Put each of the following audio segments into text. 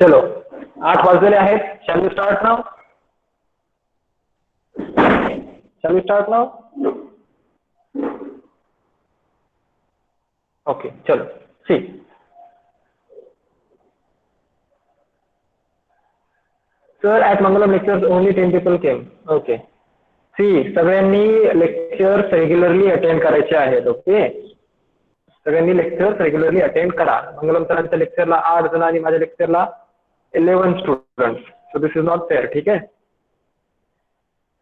चलो 8 वाजलेले आहेत. Shall we start now? Shall we start now? Okay चलो see. Sir at Mangalam lectures only 10 people came. Okay see, सगळ्यांनी lectures regularly attend करायचे आहेत. ओके सगळ्यांनी लेक्चर्स रेग्युलरली अटेंड करा. मंगलम सरांच्या लेक्चरला 8 जण आणि माझ्या लेक्चरला 11 students. So this is not fair. ठीक आहे,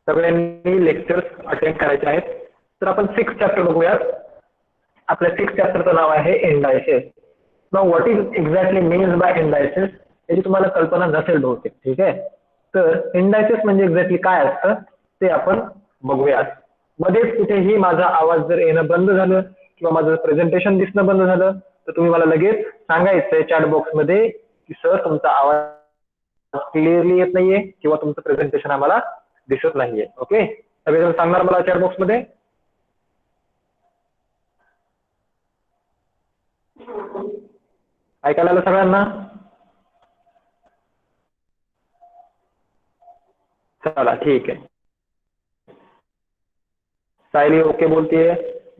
सगळ्यांनी लेक्चर्स अटेंड करायचे आहेत. तर आपण 6 चॅप्टर बघूयात. आपल्या 6 चॅप्टरचं नाव आहे indices. Now what is exactly means by indices याची तुम्हाला कल्पना नसेल बहुतेक. ठीक आहे, तर इंडायसेस म्हणजे एक्झॅक्टली काय असतं ते आपण बघूयात. मध्येच कुठेही माझा आवाज जर येणं बंद झालं किंवा माझं प्रेझेंटेशन दिसणं बंद झालं तर तुम्ही मला लगेच सांगायचंय चॅट बॉक्स मध्ये की सर तुमचा आवाज क्लिअरली येत नाहीये किंवा तुमचं प्रेझेंटेशन आम्हाला दिसत नाहीये. ओके सगळेजण सांगणार मला चॅट बॉक्स मध्ये? ऐकायला आलं सगळ्यांना? चला ठीक आहे. सायली ओके बोलतीये,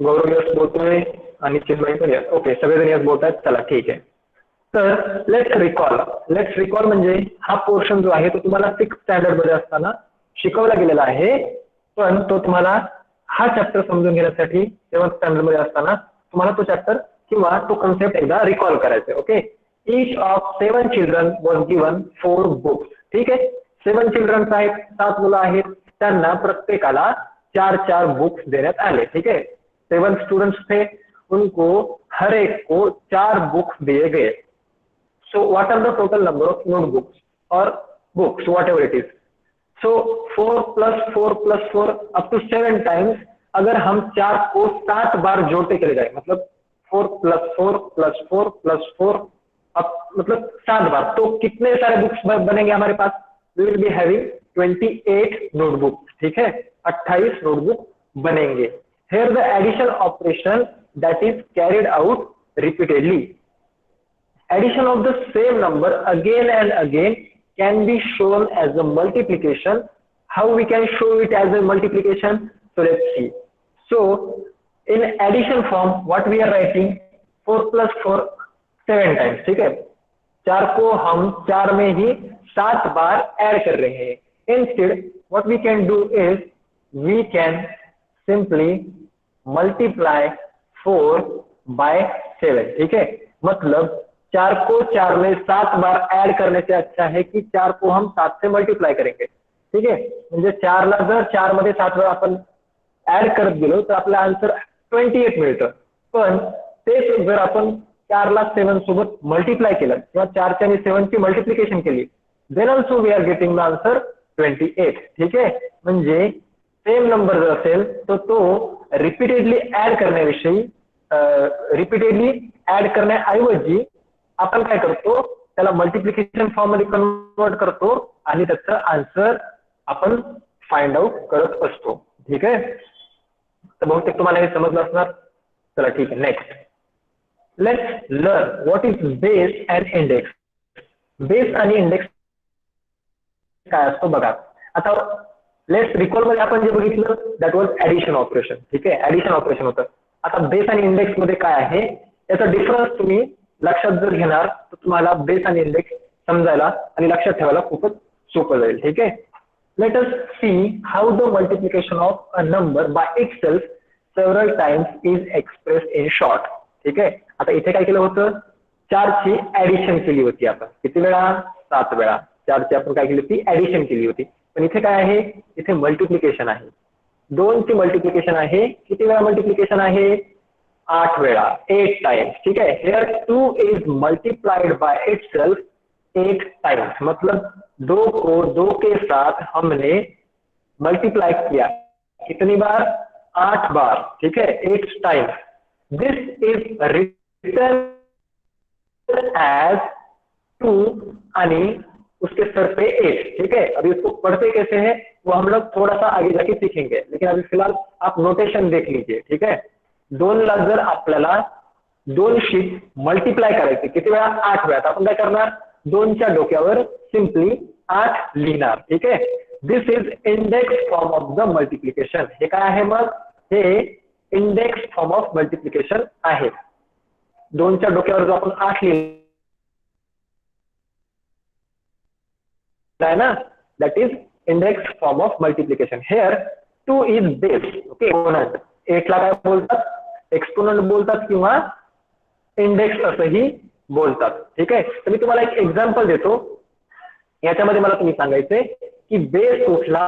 गौरव यस बोलतोय आणि चिन्मयी पण यस. ओके सगळेजण यस बोलत आहेत. चला ठीक आहे. तर लेट्स रिकॉल म्हणजे हा पोर्शन जो आहे तो तुम्हाला 6th स्टँडर्ड मध्ये असताना शिकवला गेलेला आहे, पण तो तुम्हाला हा चॅप्टर समजून घेण्यासाठी 7th स्टँडर्ड मध्ये असताना तुम्हाला तो चॅप्टर किंवा तो कन्सेप्ट एकदा रिकॉल करायचा. Okay each of 7 children was given 4 books. ठीक आहे, 7 चिल्ड्रन्स आहेत, 7 मुलं आहेत, त्यांना प्रत्येकाला 4 बुक्स देण्यात आले. ठीक है, 7 स्टूडेंट्स थे, उनको हर एक को 4 बुक्स दिए गए. So what are the total number of notebooks और books whatever it is. So 4 + 4 + 4 up to 7 times. अगर हम 4 को 7 बार जोड़ते चले जाए मतलब 4 + 4 + 4 + 4 अब मतलब 7 बार, तो कितने सारे बुक्स बनेंगे हमारे पास? We will be having 28 notebook. ठीक है, 28 नोटबुक बनेंगे. Here the addition operation that is carried out repeatedly. Addition of the same number again and again can be shown as a multiplication. How we can show it as a multiplication? So let's see. So in addition form what we are writing 4 + 4 7 times. ठीक है, 4 को हम 4 में ही 7 बार add कर रहे हैं. Instead what we can do is we can simply multiply 4 by 7. ठीक है, मतलब 4 को 4 में 7 बार ऐड करने से अच्छा है कि 4 को हम 7 से मल्टीप्लाय करेंगे. ठीक आहे, म्हणजे 4 ला जर 4 मध्ये 7 वेळा आपण ऍड करत गेलो तर आपला आन्सर 28 मिळतं. पण तेच जर आपण 4 ला 7 सोबत मल्टीप्लाय केलं किंवा 4 ची आणि 7 ची मल्टिप्लिकेशन केली then also we are getting the answer 28. ठीक आहे, म्हणजे सेम नंबर जर असेल तर तो रिपीटेडली ऍड करण्याविषयी रिपीटेडली ऍड करण्याऐवजी आपण काय करतो त्याला मल्टिप्लिकेशन फॉर्म मध्ये कन्वर्ट करतो आणि त्याचं आन्सर आपण फाइंड आउट करत असतो. ठीक आहे, तर बहुतेक तुम्हाला हे समजलं असणार. चला ठीक आहे, next let's learn what is base and index. Base आणि इंडेक्स काय असतो बघा. आता लेट्स रिकॉल मध्ये आपण जे बघितलं दॅट वॉज ऍडिशन ऑपरेशन. ठीक आहे, ऍडिशन ऑपरेशन होतं. आता बेस आणि इंडेक्स मध्ये काय आहे याचा डिफरन्स तुम्ही लक्षात जर घेणार तर तुम्हाला बेस आणि इंडेक्स समजायला आणि लक्षात ठेवायला खूपच सोपं जाईल. ठीक आहे, let us see how the multiplication of a number by itself several times is expressed in short. ठीक आहे, आता इथे काय केलं होतं 4 ची ऍडिशन केली होती आपण. किती वेळा? 7 वेळा. 4 ची आपण काय केली होती? ऍडिशन केली होती. पण इथे काय आहे? इथे मल्टिप्लिकेशन आहे. 2 ची मल्टिप्लिकेशन आहे. किती वेळा मल्टिप्लिकेशन आहे? 8 वेळा, 8 टाइम्स. ठीक है, here 2 is multiplied by itself 8 times. मतलब 2 को 2 के साथ हमने मल्टीप्लाई किया कितनी बार? 8 बार. ठीक है, 8 times. This is written as 2 आणि उसके सर पे 8. ठीक है, अभी उसको पढ़ते कैसे हैं वो हम लोग थोड़ा सा आगे जाके सीखेंगे, लेकिन अभी फिलहाल आप नोटेशन देख लीजिए. ठीक है, 2 ला जर आपल्याला 2 शी मल्टिप्लाय करायचे किती वेळा? 8 वेळा. आपण काय करणार 2च्या डोक्यावर सिम्पली 8 लिहिणार. ठीक आहे. This is index form of the multiplication. हे काय आहे मग? हे इंडेक्स फॉर्म ऑफ मल्टिप्लिकेशन आहे. 2च्या डोक्यावर जो आपण 8 लिहिला आहे ना, that is index form of multiplication. Here 2 is base. Okay, exponent. 8 ला काय बोलतात? एक्सपोनंट बोलतात किंवा इंडेक्स असंही बोलतात. ठीक आहे. तर मी तुम्हाला एक एक्झाम्पल देतो. याच्यामध्ये मला तुम्ही सांगायचंय की बेस कुठला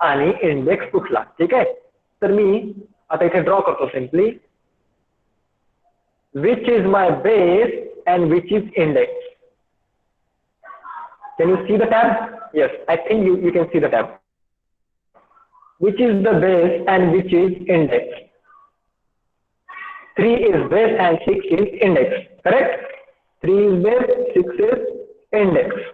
आणि इंडेक्स कुठला. ठीक आहे. तर मी आता इथे ड्रॉ करतो simply. Which is my base and which is index. Can you see the tab? Yes, I think you can see the tab. Which is the base and which is index? 3 is base and 6 is index. Correct? 3 is base, 6 is index.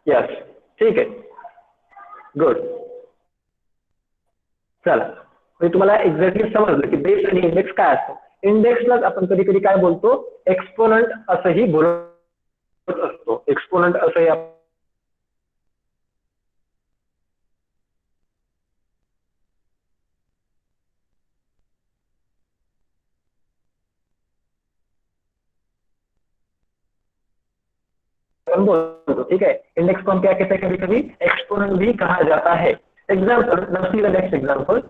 Yes. ठीक आहे. Good. चला, म्हणजे तुम्हाला exactly समजलं की base आणि index काय असतं. इंडेक्सलाच आपण कधी कधी काय बोलतो? एक्सपोनंट असंही बोलत असतो. एक्सपोनंट असंही अपन बोलतो. ठीक है. इंडेक्स को हम क्या कहते हैं? कभी कभी एक्सपोनेंट भी कहा जाता है. Example, now see the next example.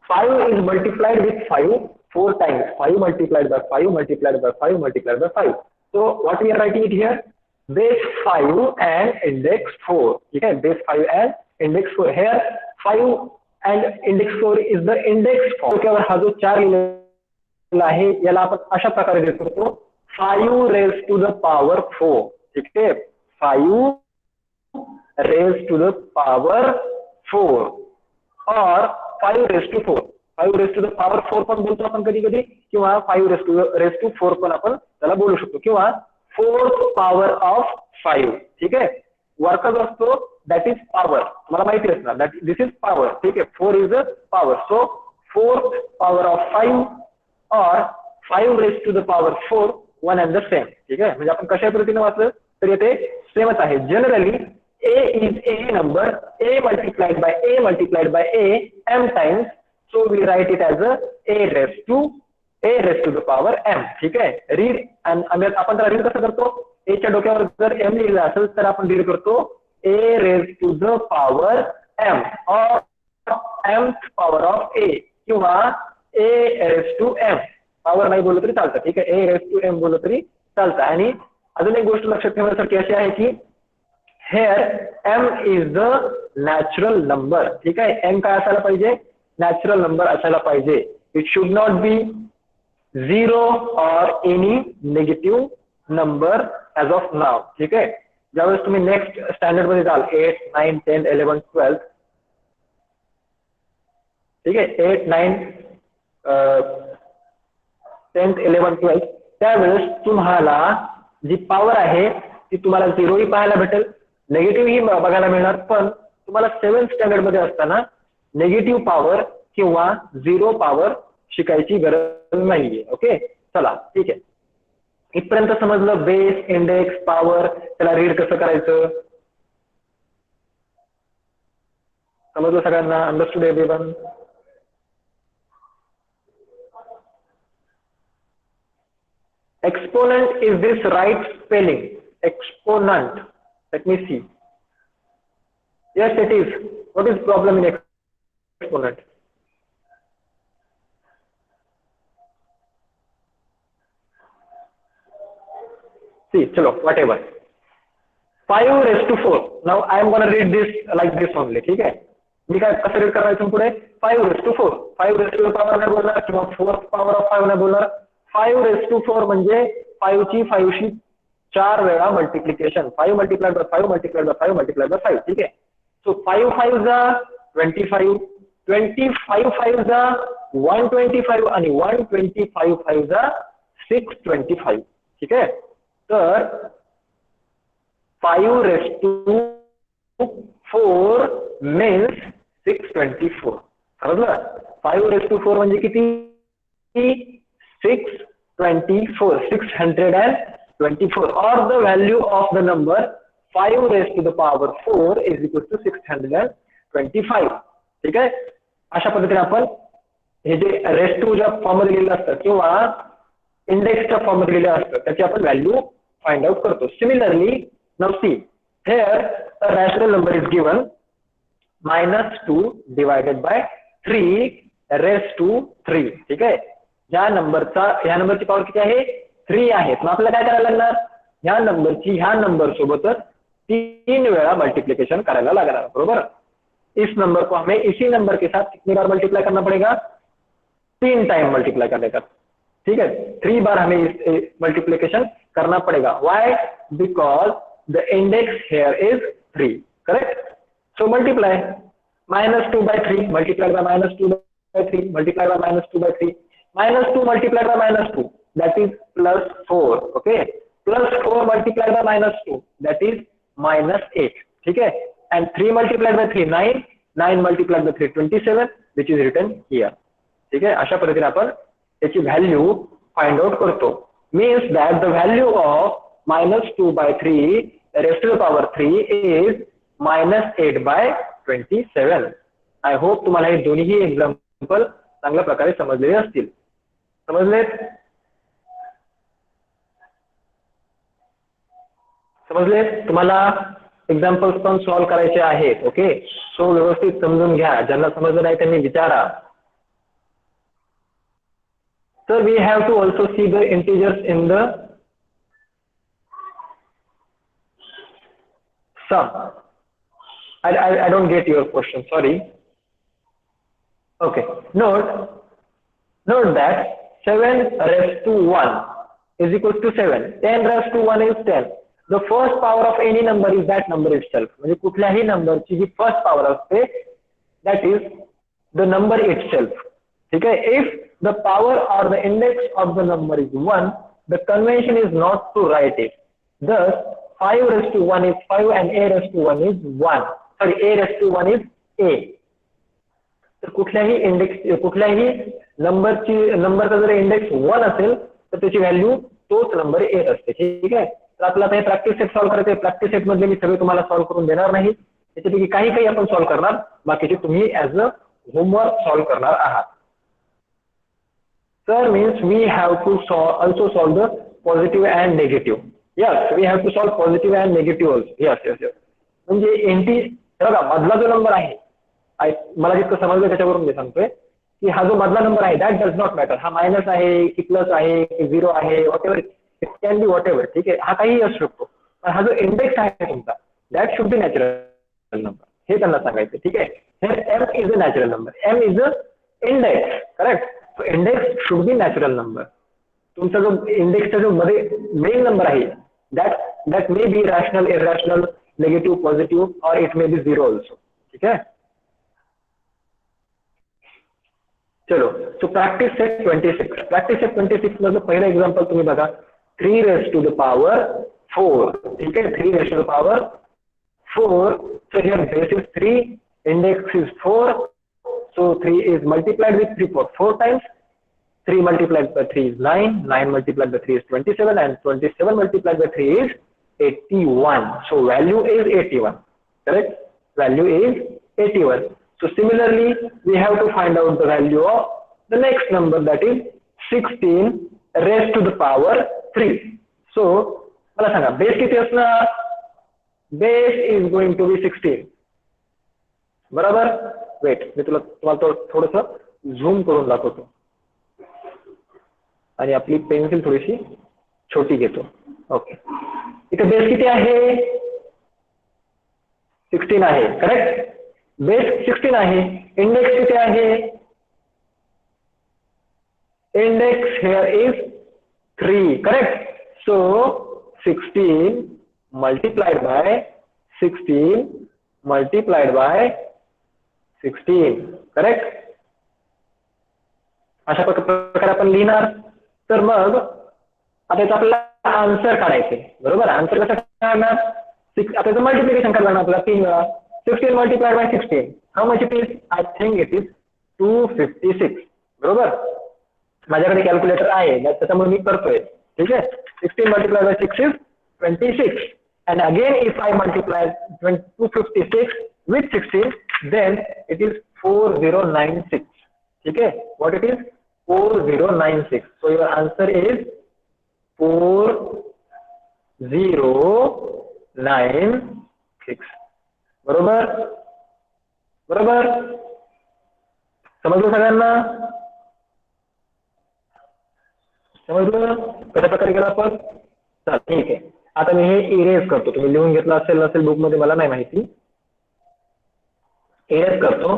5 is multiplied with 5 4 times. 5 multiplied by 5 multiplied by 5 multiplied by 5. So what we are writing it here? Base 5 and index 4. ठीक है. Base 5 and index 4. Here 5 and index 4 is the index form. तो हा जो 4 लिहिलेला आहे याला आपण अशा प्रकारे देत करतो. 5 raised to the power 4. ठीक है. 5 raised to the power 4 और 5 raised to 4. 5 raised to the power 4 पण बोलतो आपण कधी कधी, किंवा 5 raised to 4 पण आपण त्याला बोलू शकतो, किंवा 4th power of 5. ठीक आहे. वर्कच असतो दॅट इज पॉवर. तुम्हाला माहिती असणार दॅट दिस इज पॉवर. ठीक आहे. 4 is a power. So 4th power of 5 और 5 raised to the power 4 one and the same. ठीक आहे. म्हणजे आपण कशा पद्धतीने वाचलं तर येथे सेमच आहे. Generally a is a number, a multiplied by a multiplied by a m times, so we write it as a raised to the power m. ठीक आहे. रीड आपण त्याला रीड कसं करतो? a च्या डोक्यावर जर m लिहिलं असेल तर आपण रीड करतो a raised to the power m or mth power of a किंवा a raised to m. Power नाही बोललं तरी चालतं. ठीक आहे. a raised to m बोललं तरी चालतं. आणि अजून एक गोष्ट लक्षात ठेवण्यासारखी अशी आहे की here m is the natural number. ठीक आहे. m काय असायला पाहिजे? नॅचरल नंबर असायला पाहिजे. It should not B 0 or any negative number as of now. ठीक आहे. ज्यावेळेस तुम्ही नेक्स्ट स्टँडर्ड मध्ये जाल 8, 9, 10, 11, 12. ठीक आहे. 8, 9, 10th, 11, 12 त्यावेळेस तुम्हाला जी पॉवर आहे ती तुम्हाला 0 ही पाहायला भेटेल, नेगेटिव्ह ही बघायला मिळणार. पण तुम्हाला 7th स्टँडर्ड मध्ये असताना नेगेटिव्ह पॉवर किंवा 0 पॉवर शिकायची गरज नाहीये. ओके. चला, ठीक आहे. इथपर्यंत समजलं बेस, इंडेक्स, पॉवर, त्याला रीड कसं करायचं समजलं सगळ्यांना? Understood everyone? Exponent, is this right spelling? Exponent. Let me see. Yes, it is. What is problem in exponent? See, chalo, whatever. 5 raised to 4. Now I am going to read this like this only. ठीक आहे. मी काय कसं read करायचं पुढे? 5 raised to 4. 5 raised to the power नाही बोलणार किंवा 4th power of 5 नाही बोलणार. 5 raised to 4 म्हणजे 5 ची 5 शी 4 वेळा multiplication. 5 multiplied by 5 multiplied by 5 multiplied by 5. ठीक आहे. सो 5 5 जा 25, 25 5 जा 125 आणि 125 5 जा 625. ठीक आहे. तर 5 raised to 4 means 624. समजलं? 5 raised to 4 म्हणजे किती? 6 624, 624, or the value of the number 5 raised to the power 4 is equal to 625. ठीक आहे. अशा पद्धतीने आपण हे जे रेस्ट टू च्या फॉर्म मध्ये लिहिलेलं असतं किंवा इंडेक्सच्या फॉर्म मध्ये लिहिलेलं असतं त्याची आपण व्हॅल्यू फाइंड आउट करतो. Similarly now see here a rational number is given -2 divided by 3 raised to 3. ठीक आहे. ह्या नंबरची पॉवर किती आहे 3 आहे. मग आपल्याला काय करायला लागणार ह्या नंबरची ह्या नंबर सोबतच 3 वेळा मल्टीप्लिकेशन करायला लागणार. बरोबर. इस नंबर को हमें इसी नंबर के साथ कितनी बार मल्टीप्लाई करना पड़ेगा 3 टाइम मल्टीप्लाई करने का. ठीक है. 3 बार हमें मल्टीप्लिकेशन करना पड़ेगा. व्हाई because the index here is 3. Correct. So multiply -2 by 3 multiplied by -2 by 3 multiplied by -2 by 3 -2 multiplied by -2 that is +4. okay. +4 multiplied by -2 that is -8. ठीक है. and 3 multiplied by 3 9 9 multiplied by 3 27 which is written here. ठीक है. अशा पद्धतीने आपण त्याची value find out करतो. means that the value of -2 by 3 raised to the power 3 is -8 by 27. I hope तुम्हाला हे दोन्ही एक्झाम्पल चांगल्या प्रकारे समजलेले असतील. समजले तुम्हाला एक्झाम्पल्स पण सॉल्व्ह करायचे आहेत. ओके. सो व्यवस्थित समजून घ्या. ज्यांना समजलं नाही त्यांनी विचारा. तर we have to also see the integers in the sum. I don't get your question, sorry. Okay, note that 7 raised to 1 is equal to 7, 10 raised to 1 is 10. The first power of any number is that number itself. म्हणजे कुठल्याही नंबरची जी first power असते that is the number itself. ठीक आहे. If the power or the index of the number is 1, the convention is not to write it. Thus 5 raised to 1 is 5 and a raised to 1 is 1. Sorry, a raised to 1 is a. तर कुठल्याही नंबरचा जर index 1 असेल तर त्याची value तोच number 8 असते. ठीक आहे. तर आपल्याला हे प्रॅक्टिस सेट सॉल्व्ह करायचे. प्रॅक्टिस सेट मधले मी सगळे तुम्हाला सॉल्व्ह करून देणार नाही. त्याच्यापैकी काही आपण सॉल्व्ह करणार. बाकीचे तुम्ही ऍज अ होमवर्क सॉल्व्ह करणार आहात. Sir means we have to also solve the positive and negative. Yes, we have to solve positive and negative also. Yes. म्हणजे बघा मधला जो नंबर आहे मला जितकं समजलं त्याच्यावरून मी सांगतोय की हा जो मधला नंबर आहे दॅट डज नॉट मॅटर. हा मायनस आहे की प्लस आहे की 0 आहे whatever it can be whatever. ठीक आहे. हा काहीही असू शकतो. पण हा जो इंडेक्स आहे तुमचा that should be natural number हे त्यांना सांगायचं. ठीक आहे. M is a natural number. M is a index. Correct. So index should be natural number. तुमचा जो इंडेक्सचा जो मध्ये मेन नंबर आहे that may be rational irrational negative positive or it may be 0 also. ठीक आहे. चलो. So practice set 26. Practice set 26 मधलं पहिलं एक्झाम्पल तुम्ही बघा. 3 raised to the power 4. ठीक आहे. 3 raised to the power 4. So here base is 3, index is 4. So 3 is multiplied with 3 for 4 times. 3 multiplied by 3 is 9. 9 multiplied by 3 is 27. And 27 multiplied by 3 is 81. So value is 81. Correct? Value is 81. So similarly, we have to find out the value of the next number, that is 16 raised to the power 3. So मला सांगा base किती असणार. Base is going to बी 16. बरोबर. Weight मी तुम्हाला थोडंसं zoom करून दाखवतो आणि आपली पेन्सिल थोडीशी छोटी घेतो. ओके. इथे बेस किती आहे 16 आहे. करेक्ट. बेस 16 आहे. इंडेक्स किती आहे. Index here is 3. Correct. So 16 multiplied by 16 multiplied by 16. Correct. अशा प्रकारे आपण लिहिणार. तर मग आता याचा आपल्याला आन्सर काढायचे. बरोबर. आन्सर कसं काढणार. आता याचं मल्टिप्लिकेशन करणार आपल्याला 3 वेळा. 16 multiplied by 16. How much it is? I think it is 256. बरोबर. माझ्याकडे कॅल्क्युलेटर आहे त्याच्यामुळे मी करतोय. ठीक आहे. 16 multiplied by 6 is 26. And again if I multiply 256 with 16 then it is 4096. ठीक है. What it is? 4096. So your answer is 4096. बरोबर. बरोबर समजलं सगळ्यांना. समजलं कशा प्रकारे केलं आपण. चल ठीक आहे. आता मी हे इरेज करतो. तुम्ही लिहून घेतलं असेल नसेल बुक मध्ये मला नाही माहिती. इरेज करतो.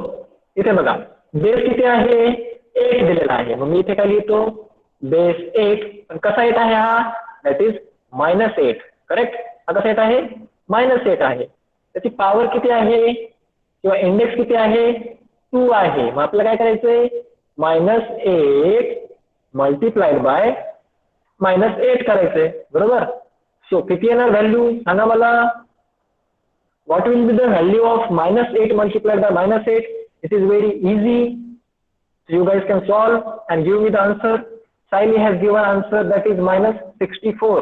इथे बघा बेस किती आहे 8 दिलेला आहे. मग मी इथे काय लिहितो बेस 8. पण कसा 8 आहे हा दॅट इज -8. करेक्ट. हा कसा 8 आहे -8 आहे. त्याची पॉवर किती आहे किंवा इंडेक्स किती आहे 2 आहे. मग आपल्याला काय करायचंय -8 मल्टिप्लाइड बाय -8 करायचंय. बरोबर. सो किती येणार व्हॅल्यू सांगा मला. What will be the value of -8 multiplied by -8. It is very easy. You guys can solve and give me the answer. Saili has given answer that is -64.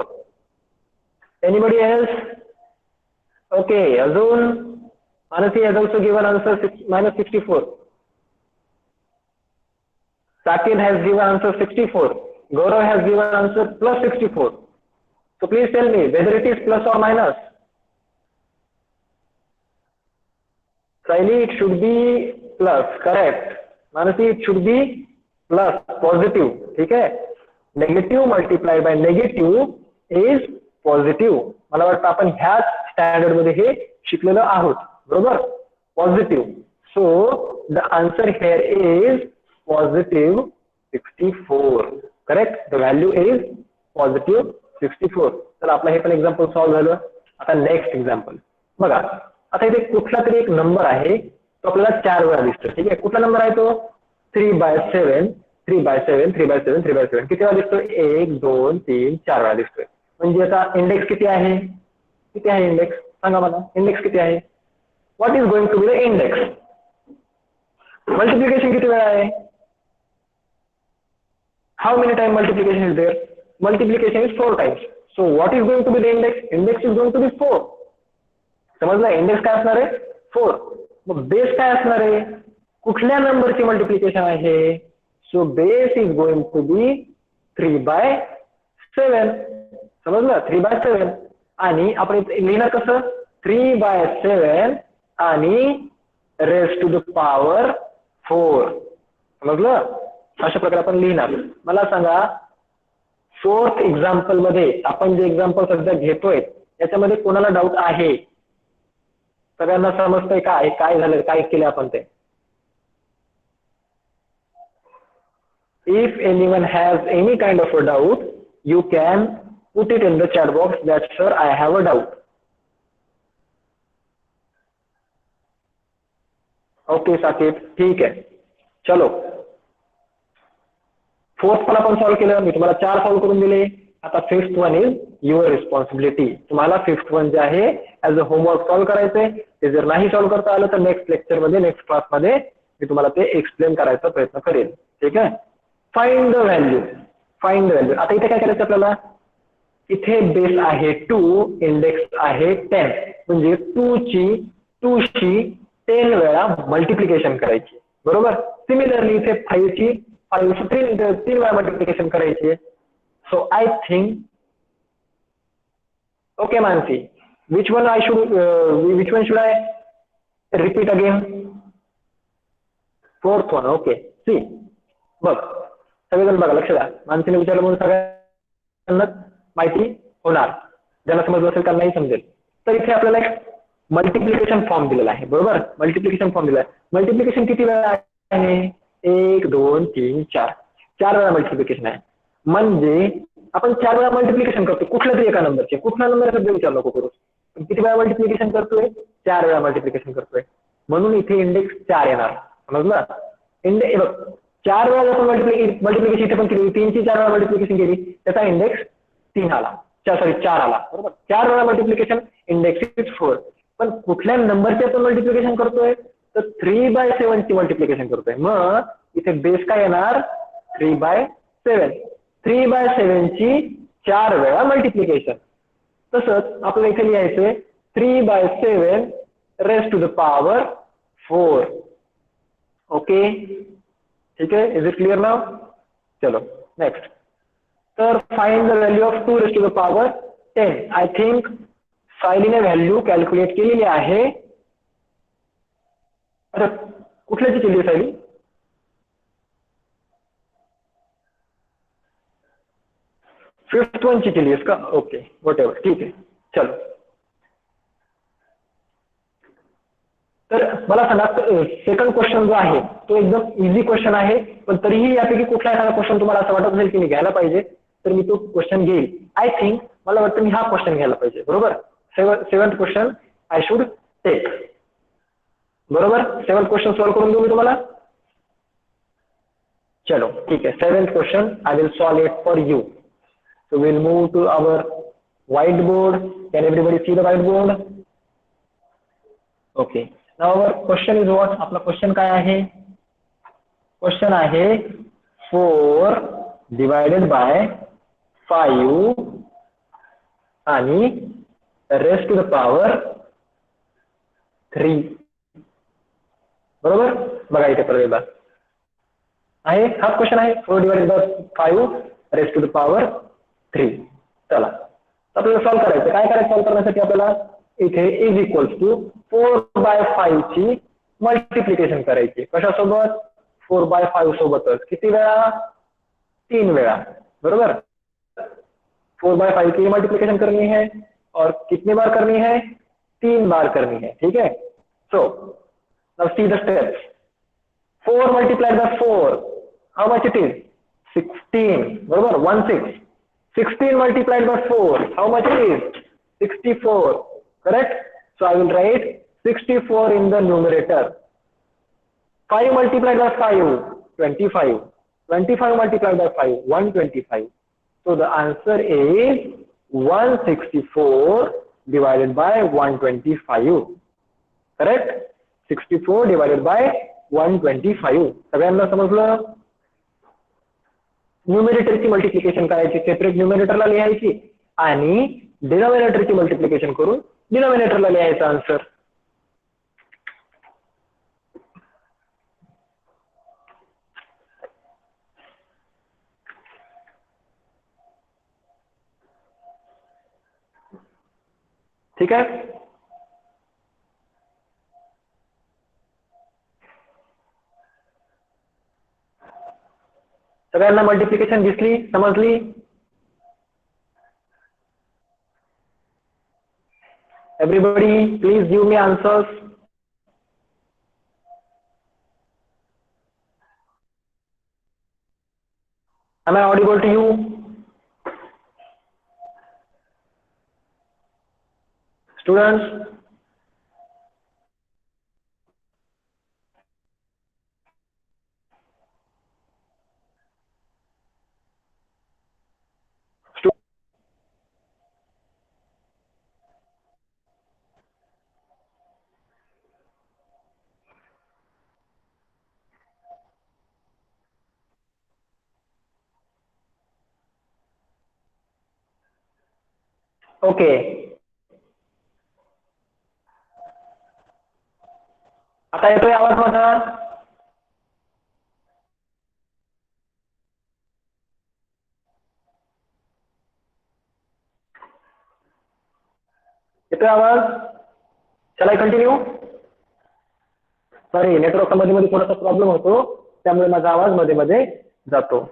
Anybody else? Okay, Azul. Manasi has also given answer -64. Sakil has given answer 64. Gaurav has given answer +64. So please tell me whether it is plus or minus. Saili, it should be plus. Correct. Manasi, it should be plus, positive. ठीक है. Negative multiplied by negative is positive. मला वाटतं आपण ह्याच standard मध्ये हे शिकलेलो आहोत. बरोबर. Positive. So the answer here is +64. Correct. The value is +64. तर आपलं हे पण एक्झाम्पल सॉल्व्ह झालं. आता नेक्स्ट एक्झाम्पल बघा. आता इथे कुठला तरी एक नंबर आहे तो आपल्याला 4 वेळा दिसतो. ठीक आहे. कुठला नंबर आहे तो 3/7 3/7 3/7 3/7 किती वेळा दिसतोय 1 2 3 4 वेळा दिसतोय. म्हणजे आता इंडेक्स किती आहे इंडेक्स सांगा मला. इंडेक्स किती आहे. What is going to be the index. Multiplication किती वेळा आहे. How many time multiplication is there. Multiplication is 4 times. So what is going to be the index. Index is going to be 4. समजलं. Index काय असणार आहे 4. मग base काय असणार आहे कुठल्या नंबरची मल्टिप्लिकेशन आहे. So base is going to be 3/7. समजलं 3/7. आणि आपण लिहिणार कसं 3/7 आणि रेज टू द पॉवर 4. समजलं. अशा प्रकारे आपण लिहिणार. मला सांगा 4th एक्झाम्पल मध्ये आपण जे एक्झाम्पल सध्या घेतोय याच्यामध्ये कोणाला डाऊट आहे. सगळ्यांना समजतंय काय झालं काय केलं आपण ते. If anyone has any kind of a doubt, you can put it in the chat box that sir I have a doubt. Okay Saqib ठीक आहे. चलो 4th पण आपण सॉल्व्ह केलं. मी तुम्हाला 4 सॉल्व्ह करून दिले. आता 5th one is your responsibility. तुम्हाला 5th वन जे आहे ऍज अ होमवर्क सॉल्व्ह करायचंय. ते जर नाही सॉल्व्ह करता आलं तर नेक्स्ट लेक्चर मध्ये नेक्स्ट क्लासमध्ये मी तुम्हाला ते एक्सप्लेन करायचा प्रयत्न करेल. ठीक आहे. Find the value. आता इथे काय करायचं आपल्याला. इथे बेस आहे 2 इंडेक्स आहे 10. म्हणजे 2 ची 10 वेळा मल्टिप्लिकेशन करायची. बरोबर. सिमिलरली इथे 5 ची 3 वेळा मल्टिप्लिकेशन करायची. So I think okay Mansi which one should I repeat again. 4th one. Okay. See बघ सगळेजण बघा लक्ष द्या. मानसीने विचारलं म्हणून सगळ्यांना माहिती होणार. ज्यांना समजलं असेल त्यांनाही समजेल. तर इथे आपल्याला एक मल्टिप्लिकेशन फॉर्म दिलेला आहे. बरोबर. मल्टिप्लिकेशन फॉर्म दिला आहे. मल्टिप्लिकेशन किती वेळा आहे 1 2 3 4 4 वेळा मल्टिप्लिकेशन आहे. म्हणजे आपण 4 वेळा मल्टिप्लिकेशन करतो कुठल्या तरी एका नंबरचे. कुठला नंबर सध्या विचार नको करू. किती वेळा मल्टिप्लिकेशन करतोय 4 वेळा मल्टिप्लिकेशन करतोय. म्हणून इथे इंडेक्स 4 येणार. समजलं. 4 वेळा आपण मल्टिप्लिकेशन इथे पण केली 3 ची 4 वेळा मल्टिप्लिकेशन केली त्याचा इंडेक्स 3 आला. 4 आला. बरोबर. 4 वेळा मल्टिप्लिकेशन इंडेक्स इज 4. पण कुठल्या नंबरचे आपण मल्टिप्लिकेशन करतोय तर 3/7 ची मल्टिप्लिकेशन करतोय. मग इथे बेस काय येणार 3/7. 7. 3/7 ची 4 वेळा मल्टिप्लिकेशन. तसंच आपल्याला इथे लिहायचंय 3/7 raised to the power 4. Okay, ठीक है, इज इट क्लियर नाउ? चलो नेक्स्ट. तर find the value of 2 raised to the power 10. I think सायलीने व्हॅल्यू कॅल्क्युलेट केलेली आहे. अच्छा, कुठल्याची केली आहे सायली? फिफ्थ वन ची केली आहेस का? ओके, वॉट एव्हर, ठीक आहे, चलो. तर मला सांगा, सेकंड क्वेश्चन जो आहे तो एकदम इझी क्वेश्चन आहे, पण तरीही यापैकी कुठला एखादा क्वेश्चन तुम्हाला असं वाटत असेल की मी घ्यायला पाहिजे, तर मी तो क्वेश्चन घेईल. आय थिंक मला वाटतं मी हा क्वेश्चन घ्यायला पाहिजे. बरोबर, seventh question I should take. बरोबर, 7th क्वेश्चन सॉल्व्ह करून देऊ मी तुम्हाला. चलो ठीक है, 7th question I will solve it for you. So we'll move to our whiteboard. Can everybody see the whiteboard? Okay. Now our question is what? आपला question काय आहे? क्वेश्चन आहे 4 divided by 5 आणि raised to the power 3. बरोबर, बघा इथे परत एकदा आहे, हा क्वेश्चन आहे 4 divided by 5 raised to the power 3. चला आपल्याला सॉल्व्ह करायचं. काय करायचं सॉल्व्ह करण्यासाठी? आपल्याला इथे इज इक्वल्स टू 4/5 ची मल्टिप्लिकेशन करायची. कशासोबत? 4/5 सोबतच. किती वेळा? 3 वेळा. बरोबर, 4/5 की मल्टीप्लिकेशन करनी है और कितनी बार करनी है? 3 बार करनी है. ठीक है, so now see the steps. 4 multiplied by 4, how much it is? 16. बरोबर, 16. 16 multiplied by 4, how much it is? 64. Correct? So I will write 64 in the numerator. 5 multiplied by 5, 25. 25 multiplied by 5, 125. So the answer is 164 divided by 125. Correct? 64 divided by 125. सगळ्यांना समजलं? न्यूमरेटरची multiplication करायची, separate न्यूमरेटरला लिहायची आणि डिनॉमिनेटरची multiplication करून डिनॉमिनेटरला लिहायचा answer. ठीक आहे, सगळ्यांना मल्टिप्लिकेशन दिसली, समजली? Everybody please give me answers. Am I audible to you? Students? Okay, आता येतोय आवाज माझा? येतोय आवाज? चला कंटिन्यू. सॉरी, नेटवर्क मध्ये थोडासा प्रॉब्लेम होतो, त्यामुळे माझा आवाज मध्ये मध्ये जातो.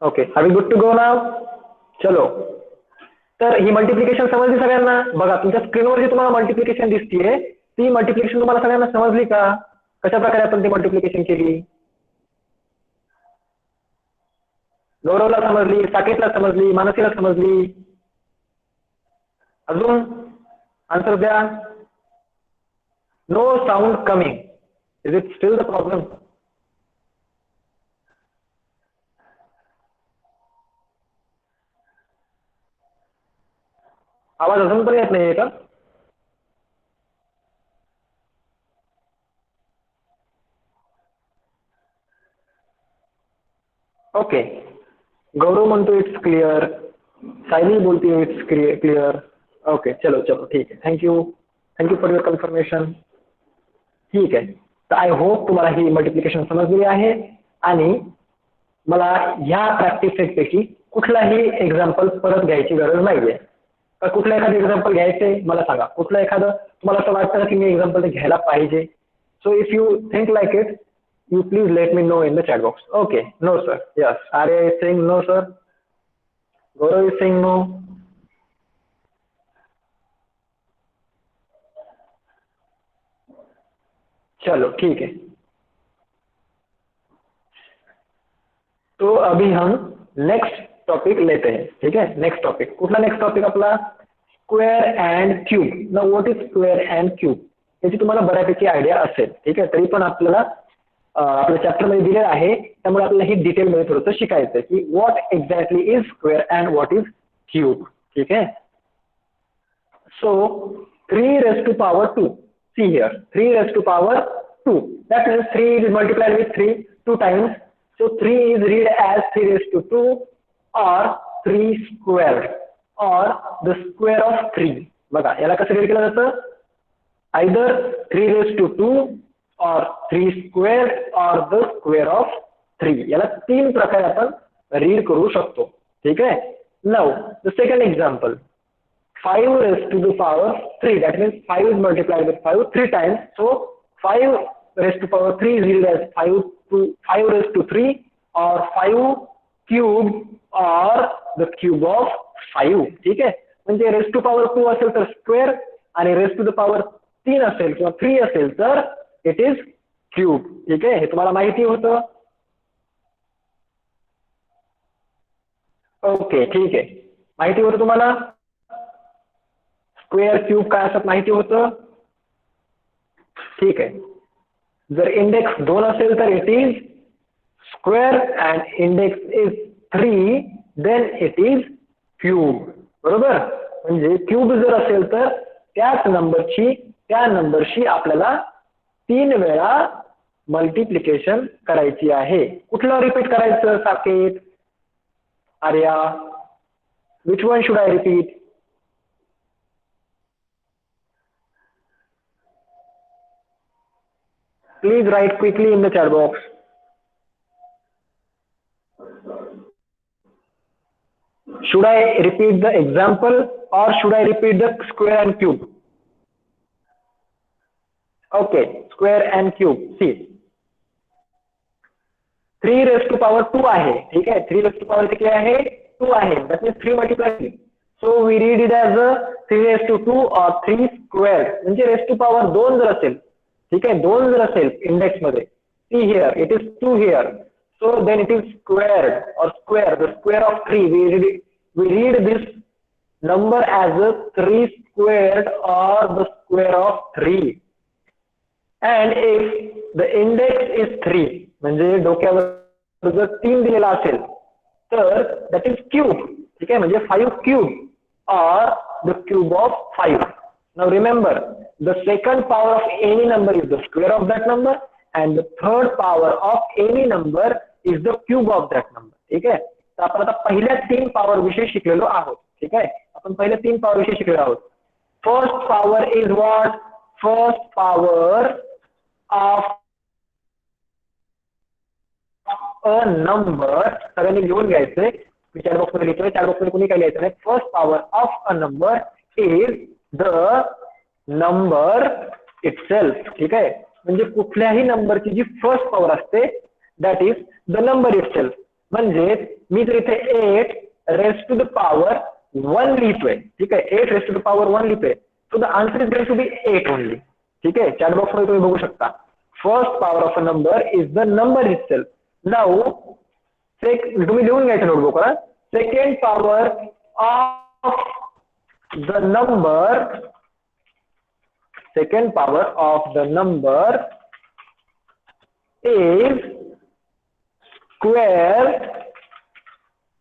Okay, are we good to go now? चलो, तर ही मल्टिप्लिकेशन समजली सगळ्यांना? बघा तुमच्या स्क्रीनवर जी तुम्हाला मल्टिप्लिकेशन दिसतीये ती मल्टिप्लिकेशन तुम्हाला सगळ्यांना समजली का? कशा प्रकारे आपण ती मल्टिप्लिकेशन केली? गौरवला समजली, साकेतला समजली, मानसीला समजली? अजून आन्सर द्या. No sound coming. Is it still the problem? आवाज अजून पण येत नाहीये का? ओके, गौरव म्हणतो इट्स क्लिअर, सायली बोलते इट्स क्लिअर. ओके, चलो चलो ठीक आहे, थँक्यू फॉर युअर कन्फर्मेशन. ठीक आहे, तर आय होप तुम्हाला ही मल्टिप्लिकेशन समजलेली आहे आणि मला ह्या प्रॅक्टिस सेटपैकी कुठलाही एक्झाम्पल परत घ्यायची गरज नाहीये. तर कुठलं एखादं एक्झाम्पल घ्यायचंय मला सांगा, कुठलं एखादं तुम्हाला असं वाटतं ना की मी एक्झाम्पल घ्यायला पाहिजे. So if you think like it, you please let me know in the chat box. Okay, no sir. Yes, Arya is saying no sir. Gaurav is saying no. चलो ठीक है, तो अभी हम नेक्स्ट टॉपिक लेते हैं. ठीक है, नेक्स्ट टॉपिक कुठला, नेक्स्ट टॉपिक आपला स्क्वेअर अँड क्यूब. ना what is square and cube याची तुम्हाला बऱ्यापैकी आयडिया असेल. ठीक आहे, तरी पण आपल्याला आपल्या चॅप्टर मध्ये दिलेलं आहे, त्यामुळे आपल्याला ही डिटेल मध्ये थोडंसं शिकायचं की what exactly is square and what is cube. ठीक आहे, so 3 raised to power 2. See here, 3 raised to power 2. That means 3 is multiplied with 3 2 times. So 3 is read as 3 raised to 2 or 3 squared or the square of 3. बघा याला कसं read केलं जातं, either 3 raised to 2 or 3 squared or the square of 3. याला 3 प्रकारे आपण read करू शकतो. ठीक आहे, now the second example 5 raised to the power 3. That means 5 is multiplied with 5 3 times. So 5 raised to power 3 is read as 5 raised to 3 or 5 cubed or the cube of 5. ठीक आहे, म्हणजे raised to power 2 असेल तर square आणि raised to the power 3 असेल किंवा 3 असेल तर इट इज क्यूब. ठीक आहे, हे तुम्हाला माहिती होतं. ओके ठीक आहे, माहिती होतं तुम्हाला स्क्वेअर क्यूब काय असत, माहिती होतं. ठीक आहे, जर इंडेक्स 2 असेल तर it is square and index is 3 then it is cube. बरोबर, म्हणजे क्यूब जर असेल तर त्या नंबरशी आपल्याला 3 वेळा मल्टिप्लिकेशन करायची आहे. कुठलं रिपीट करायचं Saket, Arya, which one should I repeat? Please write quickly in the chat box. Should I repeat the example or should I repeat the square and cube? Okay, square and cube. See, 3 raised to power 2 आहे. ठीक आहे, 3 raised to power किती आहे, 2 आहे. That means 3 multiplied 3. So we read it as a 3 raised to 2 or 3 squared. म्हणजे raised to power 2 जर असेल, ठीक आहे, 2 जर असेल इंडेक्स मध्ये, see here it is 2 here, so then it is squared or square, the square of 3. We read this number as a 3 squared or the square of 3. And if the index is 3, म्हणजे डोक्यावर जर 3 दिलेला असेल तर that is cube. ठीक आहे, म्हणजे 5 cube or the cube of 5. Now remember, the second power of any number is the square of that number and the third power of any number is the cube of that number. ठीक आहे, तर आपण आता पहिल्या 3 power विषयी शिकलेलो आहोत. ठीक आहे, आपण पहिल्या 3 पॉवर विषयी शिकलेलो आहोत. First power is what, first power of a number. सगळ्यांनी लिहून घ्यायचंय, मी चॅट बॉक्स मध्ये लिहितोय, चॅट बॉक्स मध्ये कोणी काय लिहायचं नाही. First power of a number is the number itself. ठीक आहे, म्हणजे कुठल्याही नंबरची जी फर्स्ट पॉवर असते that is the number itself. म्हणजे मी जर इथे 8 raised to the power 1 लिहितोय, ठीक आहे, 8 raised to the power 1 लिहितोय, so the answer is going to be 8 only. ठीक आहे, चॅट बॉक्स मध्ये तुम्ही बघू शकता. First power of a number is the number itself. Now तुम्ही लिहून घ्यायचं नोटबुकवर. Second power of the number, second power of the number is square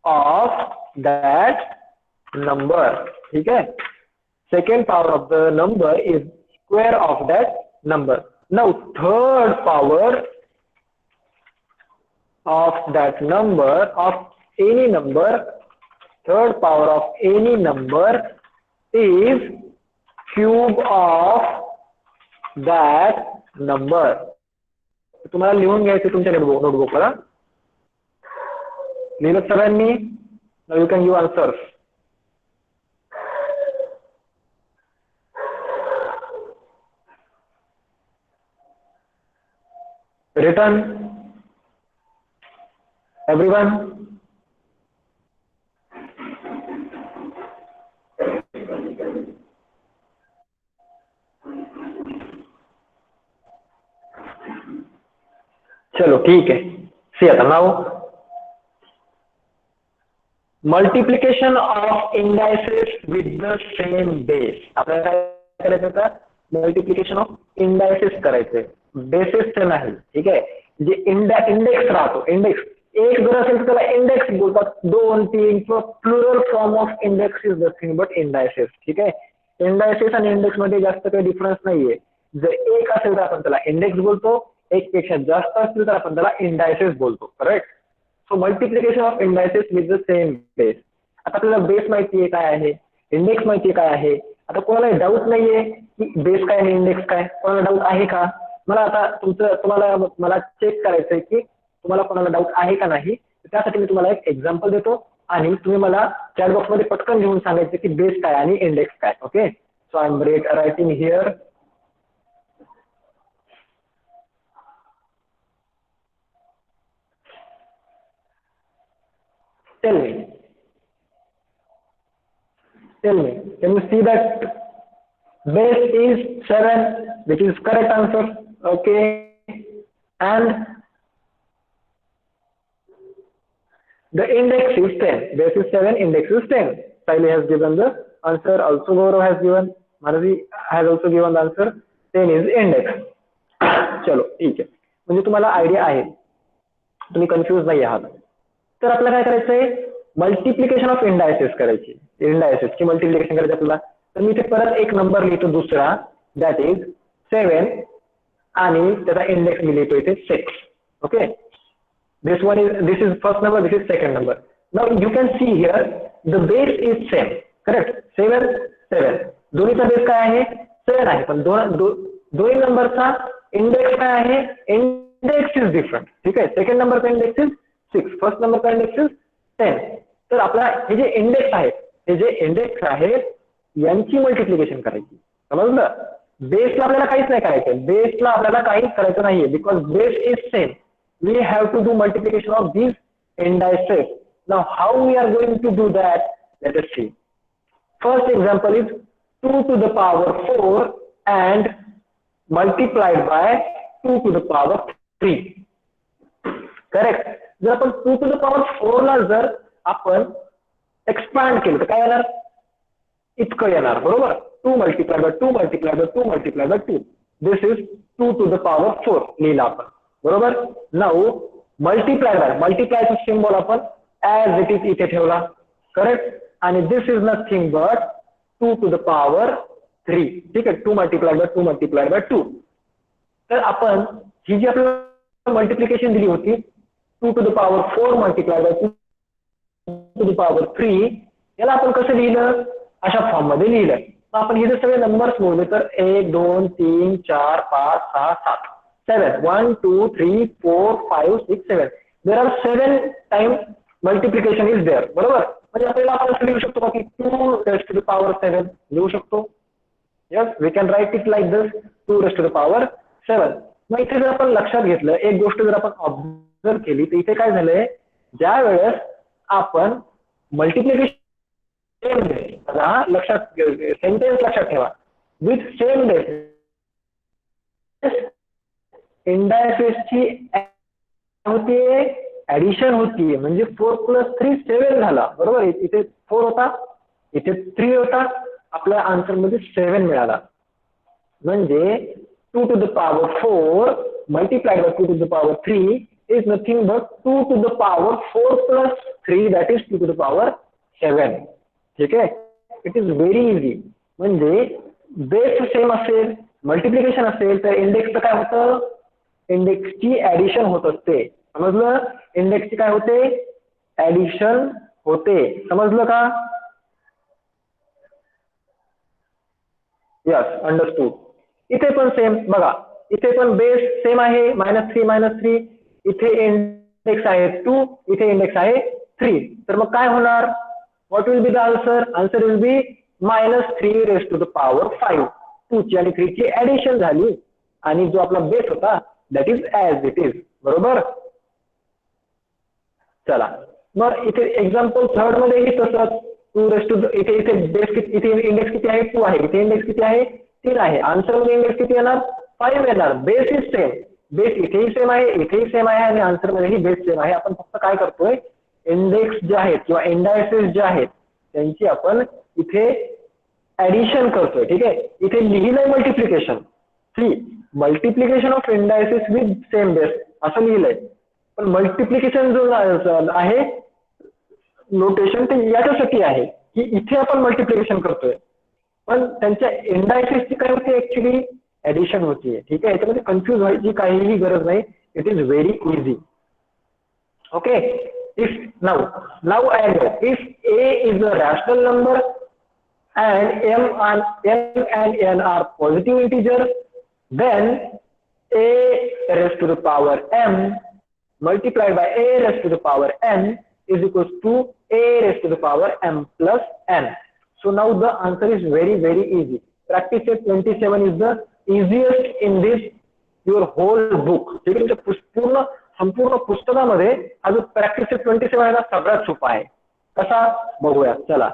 of that number. ठीक है, second power of the number is square of that number. Now third power of that number, of any number, third power of any number is cube of that number. तुम्हाला लिहून घ्यायचं तुमच्या नोटबुकला. लिहिलं सगळ्यांनी? Now you can give answers. Written? Everyone? चलो ठीक है. See आता now multiplication of indices with the same base. आपल्याला काय करायचं होतं? मल्टिप्लिकेशन ऑफ इंडायसेस करायचे, बेसेसचे नाही. ठीक आहे. जे इंडेक्स राहतो, इंडेक्स एक जर असेल तर त्याला इंडेक्स बोलतात. 2, 3 किंवा plural form of index is nothing but indices. ठीक आहे. इंडायसेस आणि इंडेक्स मध्ये जास्त काही डिफरन्स नाहीये. जर एक असेल तर आपण त्याला इंडेक्स बोलतो, एक पेक्षा जास्त असतील तर आपण त्याला इंडायसेस बोलतो. Correct. So multiplication of indices with the same base. आता आपल्याला बेस माहितीये काय आहे, इंडेक्स माहितीये काय आहे. आता कोणाला डाऊट नाहीये की बेस काय आणि इंडेक्स काय? कोणाला डाऊट आहे का? मला आता तुम्हाला चेक करायचंय की तुम्हाला कोणाला डाऊट आहे का नाही. त्यासाठी मी तुम्हाला एक एक्झाम्पल देतो आणि तुम्ही मला चॅट बॉक्स मध्ये पटकन लिहून सांगायचं की बेस काय आणि इंडेक्स काय. Okay. So I am writing here. Tell me, can you see that base is 7, which is correct answer? Okay. And the index is 10. Base is 7, index is 10. Saili has given the answer. Also Gaurav has given. Maravi has also given the answer. 10 is index. चलो ठीक आहे. म्हणजे तुम्हाला idea आहे, तुम्ही confuse नाही आहात. तर आपल्याला काय करायचंय? मल्टिप्लिकेशन ऑफ इंडायसेस करायची. इंडायसेसची मल्टिप्लिकेशन करायची आपल्याला. तर मी इथे परत एक नंबर लिहितो दुसरा, दॅट इज 7 आणि त्याचा इंडेक्स मी लिहितो इथे 6. Okay. this is first number, this is second number. Now you can see here the base is same. Correct. 7 7. दोन्हीचा बेस काय आहे? 7 आहे. पण दोन्ही नंबरचा इंडेक्स काय आहे? Index is different. ठीक आहे. सेकंड नंबरचा इंडेक्स इज 6, फर्स्ट नंबरचा इंडेक्स इज 10. तर आपला हे जे इंडेक्स आहेत यांची मल्टिप्लिकेशन करायची. समजलं? बेसला आपल्याला काहीच नाही करायचं. बेसला आपल्याला काहीच करायचं नाहीये because base is same. We have to do multiplication of these indices. Now how we are going to do that? Let us see. First example is 2 to the power 4 and multiplied by 2 to the power 3. Correct. जर आपण 2 to the power 4 ला जर आपण expand केलं तर काय येणार? इतकं येणार. बरोबर. 2 multiplied by 2 multiplied by 2 multiplied by 2. This is 2 to the power 4 लिहिलं आपण. बरोबर. नाऊ मल्टिप्लायचा सिम्बॉल आपण ऍज इट इज इथे ठेवला. करेक्ट. आणि this is nothing but 2 to the power 3. ठीक आहे. 2 multiplied by 2 multiplied by 2. तर आपण ही जी आपल्याला मल्टिप्लिकेशन दिली होती 2 to the power 4 multiplied by 2 to the power 3, याला आपण कसं लिहिलं? अशा फॉर्म मध्ये लिहिलं. आपण हे जर सगळे नंबर्स मोजले तर 1 2 3 4 5 6 7 7 1 2 3 4 5 6 7. There are 7 time multiplication is there. बरोबर. म्हणजे आपल्याला आपण असं लिहू शकतो का की 2 raised to the power 7 लिहू शकतो. Yes, we can write it like this 2 raised to the power 7. मग इथे जर आपण लक्षात घेतलं, एक गोष्ट जर आपण ऑब्झर्व केली तर इथे काय झालंय? ज्या वेळेस आपण मल्टिप्लिकेशन लक्षात सेंटेन्स लक्षात ठेवा, विथ सेम बेस इंडायसेसची होतीये, ऍडिशन होतीये. म्हणजे 4 + 3 7 झाला. बरोबर. इथे 4 होता, इथे 3 होता. आपल्या आन्सर मध्ये 7 मिळाला. म्हणजे 2 to the power 4 multiplied by 2 to the power 3 is nothing but 2 to the power 4 plus 3, that is 2 to the power 7. ठीक आहे. It is very easy. म्हणजे बेस सेम असेल, मल्टिप्लिकेशन असेल तर इंडेक्सचं काय होतं? इंडेक्सची ऍडिशन होत असते. समजलं? इंडेक्सची काय होते? ऍडिशन होते. समजलं का? Yes, understood. इथे पण सेम बघा, इथे पण बेस सेम आहे, -3 इथे इंडेक्स आहे 2, इथे इंडेक्स आहे 3. तर मग काय होणार? What will be the answer? Answer will be -3 raised to the power 5. 2 ची आणि 3 ची ऍडिशन झाली आणि जो आपला बेस होता that is as it is. बरोबर? चला मग इथे एक्झाम्पल थर्ड मध्येही तसंच 2 raised to इथे बेस इथे इंडेक्स किती आहे? 2 आहे. इथे इंडेक्स किती आहे? 3 आहे. आन्सर मध्ये इंडेक्स किती येणार? 5 येणार. Base is same. बेस इथेही सेम आहे, इथेही सेम आहे आणि आन्सर मध्येही बेस सेम आहे. आपण फक्त काय करतोय? इंडेक्स जे आहेत किंवा इंडायसेस जे आहेत त्यांची आपण इथे ऍडिशन करतोय. ठीक आहे? इथे लिहिलंय multiplication. Multiplication of indices with same base असं लिहिलंय. पण मल्टिप्लिकेशन जो आहे नोटेशन ते याच्यासाठी आहे की इथे आपण मल्टिप्लिकेशन करतोय पण त्यांच्या इंडायसेसची काय होती? ऍक्च्युली ऍडिशन होतीये. ठीक आहे? याच्यामध्ये कन्फ्युज व्हायची काहीही गरज नाही. It is very easy. Okay. If now add if a is a rational number and m and n are positive integers, then a raised to the power m multiplied by a raised to the power n is equals to a raised to the power m plus n. So now the answer is very easy. Practice set 27 is the easiest in this your whole book. ठीक आहे? तुमच्या संपूर्ण पुस्तकामध्ये हा जो practice set 27 आहे ना सगळ्यात सोपा आहे. कसा? बघूया. चला.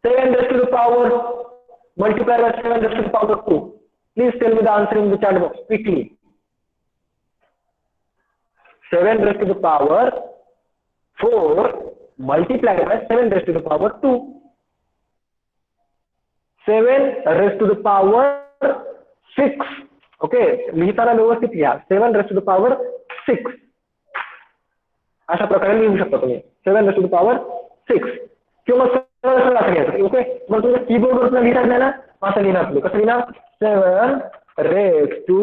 7 raised to the power multiplied by 7 raised to the power 2. Please tell me the answer in the chat box quickly. 7 raised to the power 4 multiplied by 7 raised to the power 2. 7 raised to the power 6. Okay. लिहिताना व्यवस्थित लिहा. 7 raised to the power 6 अशा प्रकारे लिहू शकता तुम्ही. 7 raised to the power 6 किंवा सरळ असं लिहायचं. ओके. मग तुम्ही कीबोर्ड वरती लिहिता नाही ना असं लिहिणार. तुम्ही कसं लिहिणार? 7 raised to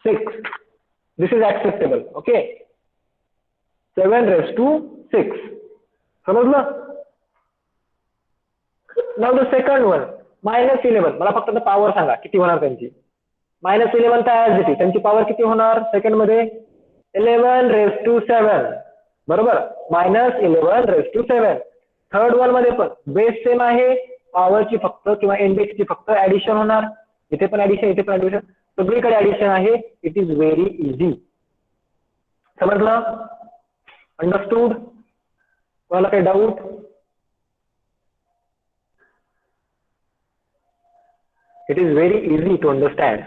6. This is acceptable. Okay. 7 raised to 6. समजलं? Now the second one -11. मला फक्त पॉवर सांगा किती होणार त्यांची. -11 काय ऍज इट इज. त्यांची पॉवर किती होणार सेकंड मध्ये? 11 raised to 7. बरोबर? -11 raised to 7. थर्ड वन मध्ये पण बेस सेम आहे. पॉवरची फक्त किंवा इंडेक्सची फक्त ऍडिशन होणार. इथे पण ऍडिशन, इथे पण ऍडिशन, सगळीकडे ऍडिशन आहे. It is very easy. समजलं? अंडरस्टूड? तुम्हाला काही doubt? It is very easy to understand.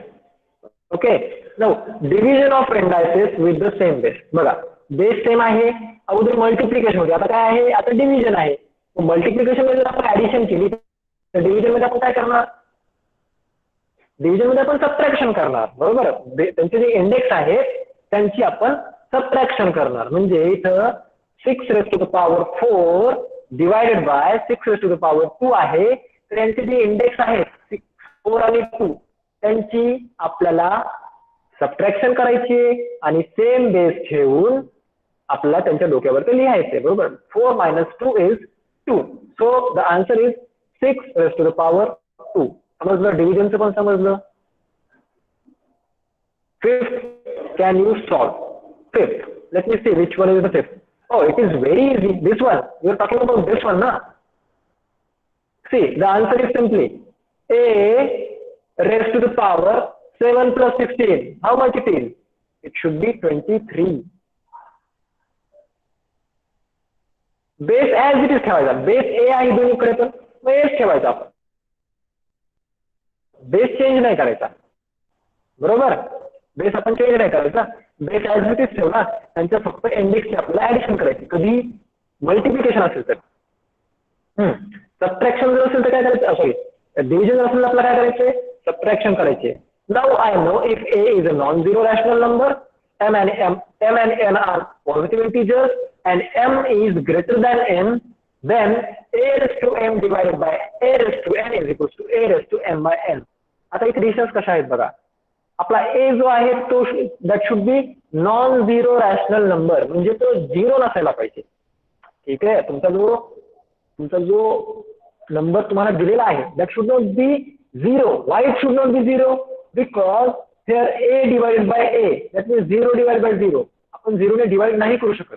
Okay. Now division of indices with the same base. बघा बेस सेम आहे. अगोदर मल्टिप्लिकेशन होते. आता काय आहे? आता डिव्हिजन आहे. मल्टिप्लिकेशन मध्ये आपण ऍडिशन केली तर डिव्हिजन मध्ये आपण काय करणार? डिव्हिजन मध्ये आपण सबट्रॅक्शन करणार. बरोबर? त्यांचे जे इंडेक्स आहेत त्यांची आपण सबट्रॅक्शन करणार. म्हणजे इथं 6 raised to the power 4 divided by 6 raised to the power 2 आहे. तर यांचे जे इंडेक्स आहेत 4 आणि 2 त्यांची आपल्याला सबट्रॅक्शन करायची आणि सेम बेस ठेवून आपल्याला त्यांच्या डोक्यावरती लिहायचे. बरोबर? 4 - 2 is 2. So the answer is 6 raised to the power 2. समजलं? डिव्हिजनचं पण समजलं. Fifth can you solve? Fifth, let me see which one is the fifth. Oh, it is very easy. This one. We are talking about this one, na? See, the answer is simply a raised to the power 7 plus 16. How much it is? It should be 23. Base as it is ठेवायचा. Base A आहे दोन्हीकडे पण base ठेवायचा आपण. Base change नाही करायचा. बरोबर? Base आपण चेंज नाही करायचा. बेस ऍज इट इज ठेवला. त्यांच्या फक्त इंडेक्सची आपल्याला ऍडिशन करायची. कधी मल्टिप्लिकेशन असेल तर. सबट्रॅक्शन जर असेल तर काय करायचं? सॉरी, डिव्हिजन असेल तर आपल्याला काय करायचे? सबट्रॅक्शन करायचे. Now I know if a is a non-zero rational number, m and n are positive integers, and m is greater than n, then a raised to m divided by a raised to n is equals to a raised to m by n. आता इथे distance कशा आहेत बघा. आपला ए जो आहे तो that should B non zero rational number, म्हणजे तो झिरो नसायला पाहिजे. ठीक आहे, तुमचा जो नंबर तुम्हाला दिलेला आहे that should not be zero. Why it should not be zero? Because here A divided by A that means zero divide by zero. आपण झिरोने डिवाइड नाही करू शकत,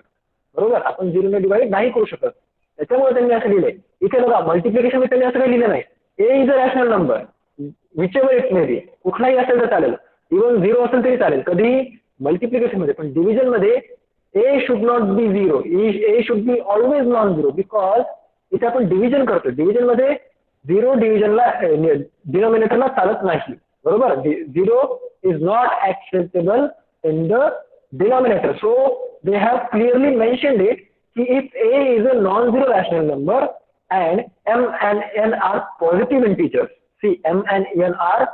बरोबर, आपण झिरोने डिवाइड नाही करू शकत, त्याच्यामुळे त्यांनी असं लिहिलंय. इथे बघा मल्टिप्लिकेशन मध्ये त्यांनी असं काही लिहिलं नाही. A is a rational number whichever it may be, कुठलाही असेल तर चालेल, इव्हन झिरो असेल तरी चालेल कधीही मल्टिप्लिकेशन मध्ये. पण डिव्हिजन मध्ये A should not be zero, A should be always non zero, because इथे आपण डिव्हिजन करतो. डिव्हिजन मध्ये झिरो डिव्हिजनला डिनॉमिनेटरला चालत नाही, बरोबर. Zero is not acceptable in the denominator. So they have clearly mentioned it की if A is a non zero rational number and m and n are positive integers. See, m and n are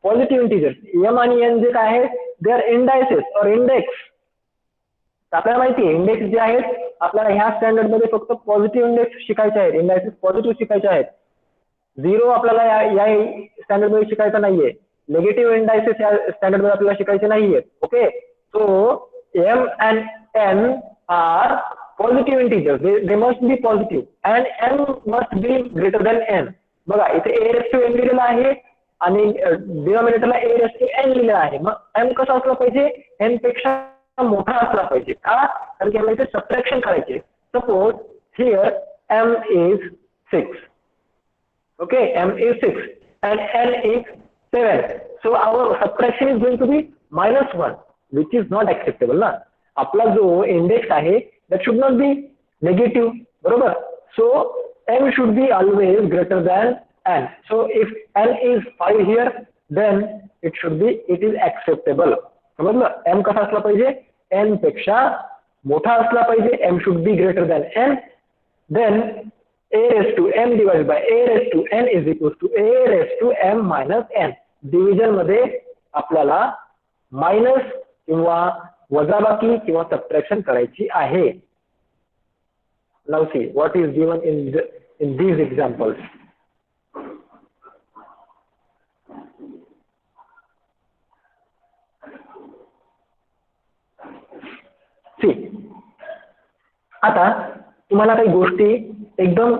positive integers. m आणि n जे काय आहेत they are indices or index. आपल्याला माहिती आहे index J आहेत आपल्याला ह्या स्टँडर्ड मध्ये फक्त पॉझिटिव्ह इंडेक्स शिकायचे आहेत, इंडायसेस पॉझिटिव्ह शिकायचे आहेत. झिरो आपल्याला या स्टँडर्ड मध्ये शिकायचं नाहीये, निगेटिव्ह इंडायसेस या स्टँडर्ड मध्ये आपल्याला शिकायचे नाहीये. Okay, so m and n are positive integers, they must be positive and n must be greater than n. बघा इथे a raised to n लिहिलेला आहे आणि डिनॉमिनेटरला a raised to n लिहिलेला आहे. मग m कसा असला पाहिजे? n पेक्षा मोठा असला पाहिजे. का? कारण की आपल्याला इथे सबट्रॅक्शन करायचे. Suppose here m is 6. Okay, m is 6 and n is 7. So our subtraction is going to be -1, which is not acceptable ना. आपला जो इंडेक्स आहे that should not be negative, बरोबर. So m should be always greater than n. So if n is 5 here, then it is acceptable. समजलं? m कसा असला पाहिजे? n पेक्षा मोठा असला पाहिजे. m should be greater than n. Then a raised to m divided by a raised to n is equals to a raised to m minus n. Division मध्ये आपल्याला मायनस किंवा वजाबाकी किंवा सबट्रॅक्शन करायची आहे. Now see what is given in these examples. See, आता तुम्हाला काही गोष्टी एकदम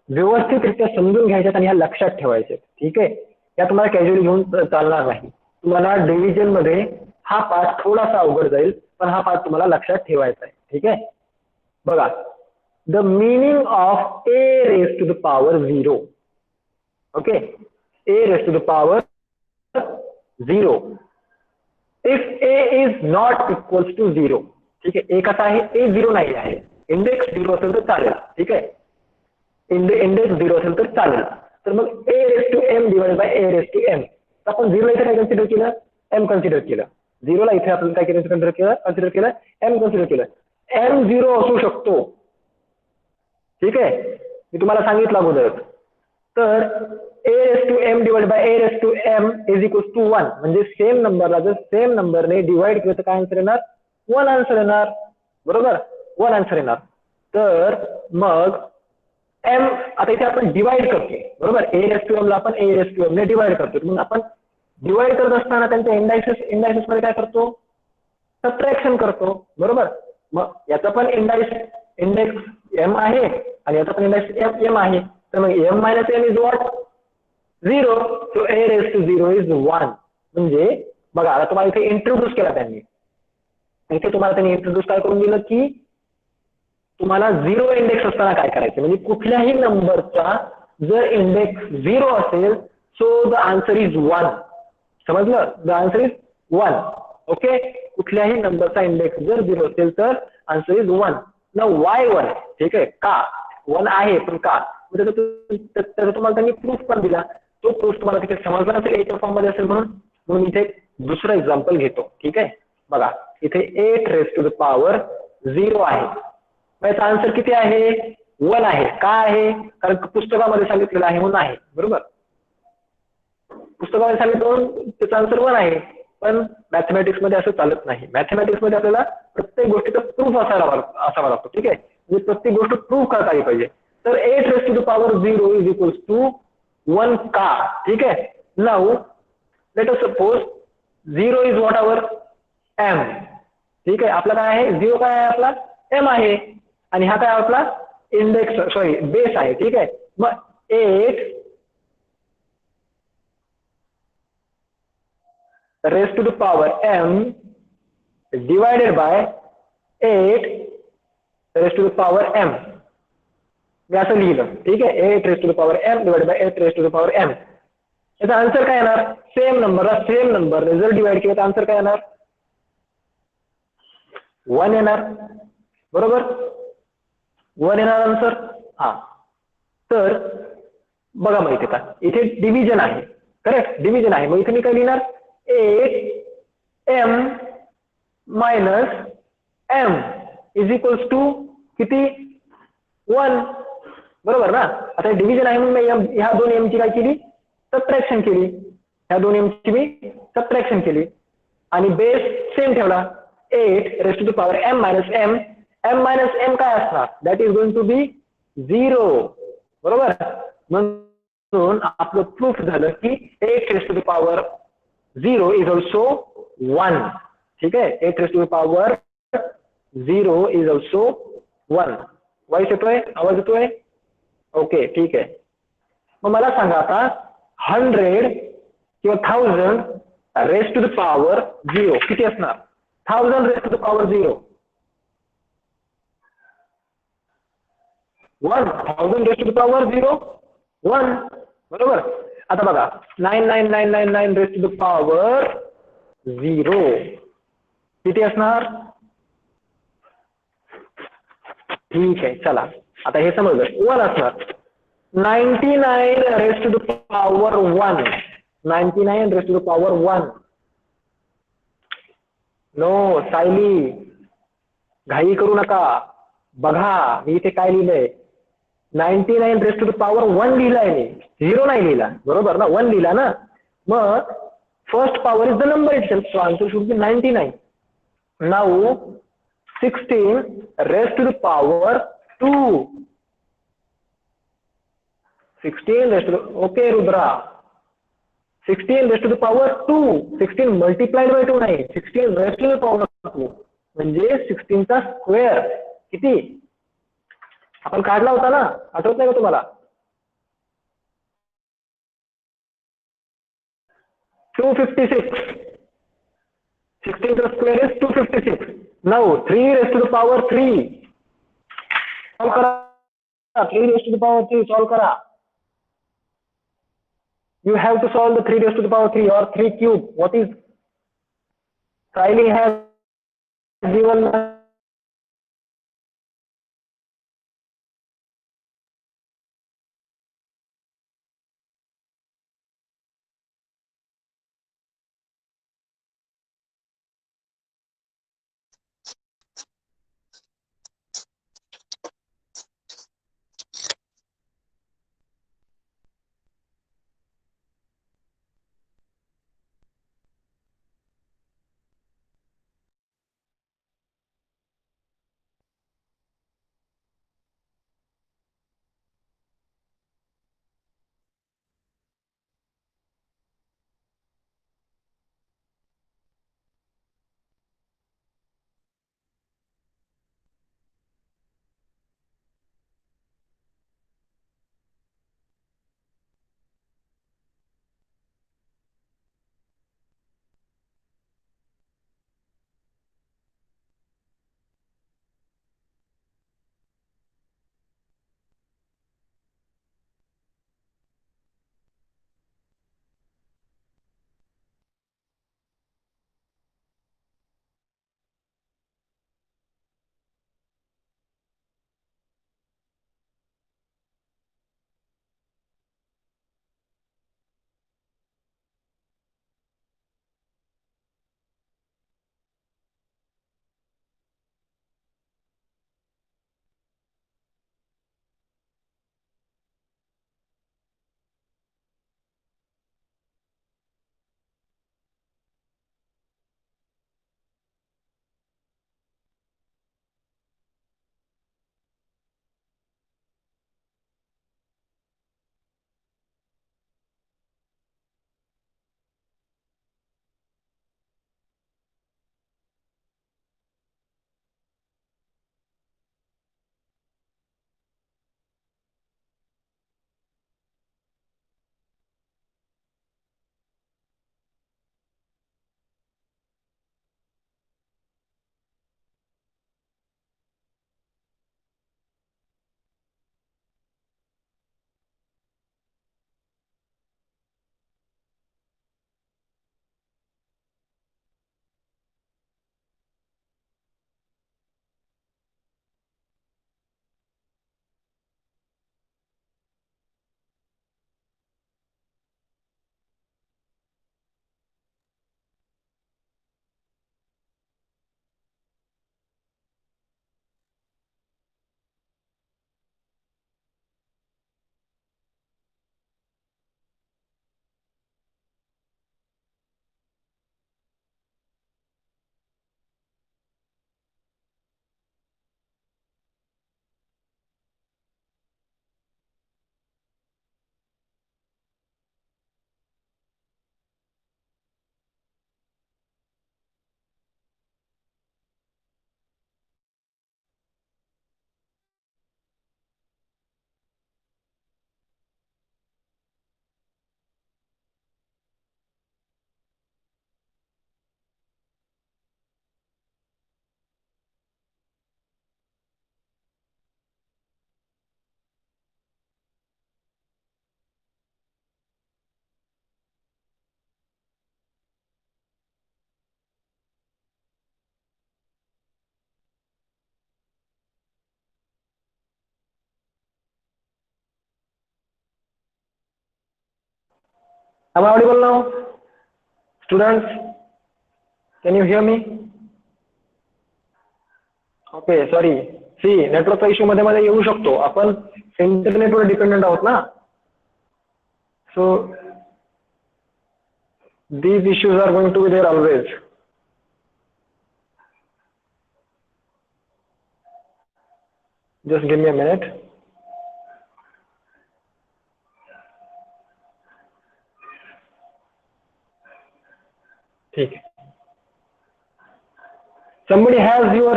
व्यवस्थितरित्या समजून घ्यायच्यात आणि ह्या लक्षात ठेवायच्या. ठीक आहे, या तुम्हाला कॅज्युअली घेऊन चालणार नाही. तुम्हाला डिव्हिजन मध्ये हा पार्ट थोडासा अवघड जाईल, पण हा पार्ट तुम्हाला लक्षात ठेवायचा आहे. ठीक आहे, बघा the meaning of a raised to the power 0. Okay, a raised to the power 0 if a is not equals to 0. ठीक आहे, a कसा आहे? a 0 नाही आहे, इंडेक्स 0 असेल तर चालेल. ठीक आहे, इंडेक्स 0 असेल तर चालेल. तर मग a raised to m divided by a raised to m. आपण 0 इथे काय कन्सिडर केलं? m कन्सिडर केलं. 0 ला इथे आपण काय कन्सिडर केलं? m कन्सिडर केलं. m 0 असू शकतो. ठीक आहे, मी तुम्हाला सांगितलं अगोदर. तर a raised to m divided by a raised to m is equals to 1. म्हणजे सेम नंबरला जर सेम नंबरने डिवाइड केलं तर काय आन्सर येणार? 1 आन्सर येणार, बरोबर. 1 आन्सर येणार. तर मग m आता इथे आपण डिवाइड करतोय, बरोबर. a raised to m ला आपण a raised to m ने डिवाइड करतोय. मग आपण डिवाइड करत असताना त्यांच्या इंडायसेस मध्ये काय करतो? सबट्रॅक्शन करतो, बरोबर. मग याचा पण इंडेक्स m आहे आणि याचा पण इंडेक्स m आहे. तर मग m minus n is what? 0. So a raised to 0 is 1. म्हणजे बघा आता तुम्हाला इथे इंट्रोड्यूस केला त्यांनी. इथे तुम्हाला त्यांनी इंट्रोड्यूस काय करून दिलं की तुम्हाला 0 इंडेक्स असताना काय करायचं, म्हणजे कुठल्याही नंबरचा जर इंडेक्स 0 असेल सो द आन्सर इज 1. समजलं? The answer is 1. ओके, कुठल्याही नंबरचा इंडेक्स जर 0 असेल तर आन्सर इज 1. ना वाय 1? ठीक आहे, का 1 आहे पण का? त्याचा तुम्हाला त्यांनी प्रूफ पण दिला. तो प्रूफ तुम्हाला तिथे समजला नसेल, एच्या फॉर्म मध्ये असेल म्हणून इथे दुसरा एक्झाम्पल घेतो. ठीक आहे, बघा इथे 8 raised to the power 0 आहे. याचा आन्सर किती आहे? 1 आहे. का आहे? कारण पुस्तकामध्ये सांगितलेलं आहे म्हणून आहे, बरोबर. पुस्तकामध्ये सांगितलं म्हणून त्याचा आन्सर 1 आहे. पण मॅथमॅटिक्स मध्ये असं चालत नाही. मॅथमॅटिक्स मध्ये आपल्याला प्रत्येक गोष्टीचा प्रूफ असावा लागतो. ठीक आहे, म्हणजे प्रत्येक गोष्ट प्रूफ करता आली पाहिजे. तर 8 raised to the power 0 is equals to 1 का? ठीक आहे. Now let us suppose zero is what our M. ठीक आहे, आपला काय आहे, झिरो काय आहे आपला, एम आहे, आणि हा काय आपला इंडेक्स सॉरी बेस आहे. ठीक आहे, मग 8 raised to the power m divided by 8 raised to the power m, मी असं लिहिलं. ठीक आहे, 8 raised to the power m divided by 8 raised to the power m. याचा आन्सर काय येणार, सेम नंबर जर डिवाइड केलं तर आन्सर काय येणार, 1 येणार. बरोबर, 1 येणार आन्सर. हा, तर बघा माहिती का, इथे डिव्हिजन आहे, करेक्ट, डिव्हिजन आहे. मग इथे मी काय लिहिणार, 8m minus m is equals to किती, 1. बरोबर ना. आता डिव्हिजन आहे म्हणून मी ह्या दोन एम ची काय केली, सबट्रॅक्शन केली. ह्या दोन एम ची मी सबट्रॅक्शन केली आणि बेस सेम ठेवला, 8 raised to the power m minus m. m minus m काय असणार, that is going to be 0. बरोबर, म्हणून आपलं प्रूफ झालं की 8 raised to the power 0 is also 1. ठीक आहे, 8 raised to the power 0 is also 1. Voice येतोय, आवाज येतोय, ओके ठीक आहे. मग मला सांगा आता 100 किंवा 1000 रेस्ट टू द पॉवर 0 किती असणार, 1000 raised to the power 0 1, 1000 raised to the power 0 1. बरोबर, आता बघा 99999 रेस्ट टू द पॉवर 0 किती असणार. ठीक आहे, चला आता हे समजलं, 1 असणार. 99 raised to the power 1, 99 raised to the power 1. No Sayali, घाई करू नका, बघा मी इथे काय लिहिलंय, 99 रेस्ट टू द पॉवर 1 लिहिलाय मी, 0 नाही लिहिला. बरोबर ना, 1 लिहिला ना. मग first power is the number itself, so answer should be 99. नाउ 16 raised to the power 2. 16 raised to the, okay Rudra, 16 raised to the power 2, 16 multiplied by 2 नाही, 16 raised to the power 2 म्हणजे 16 चा स्क्वेअर किती आपण काढला होता ना, आठवत नाही का तुम्हाला, 256. 16 चा square is 256. Now 3 raised to the power 3, solve करा. 3 raised to the power 3 solve करा. You have to solve the 3 raised to the power 3 or 3 cube. What is, Kylie has given Am I audible now? Students, can you hear me? Okay sorry, see नेटवर्कचा issue मध्ये मध्ये येऊ शकतो, आपण इंटरनेटवर dependent आहोत ना, so these issues are going to be there always. Just give me a minute. ठीक है. Somebody has your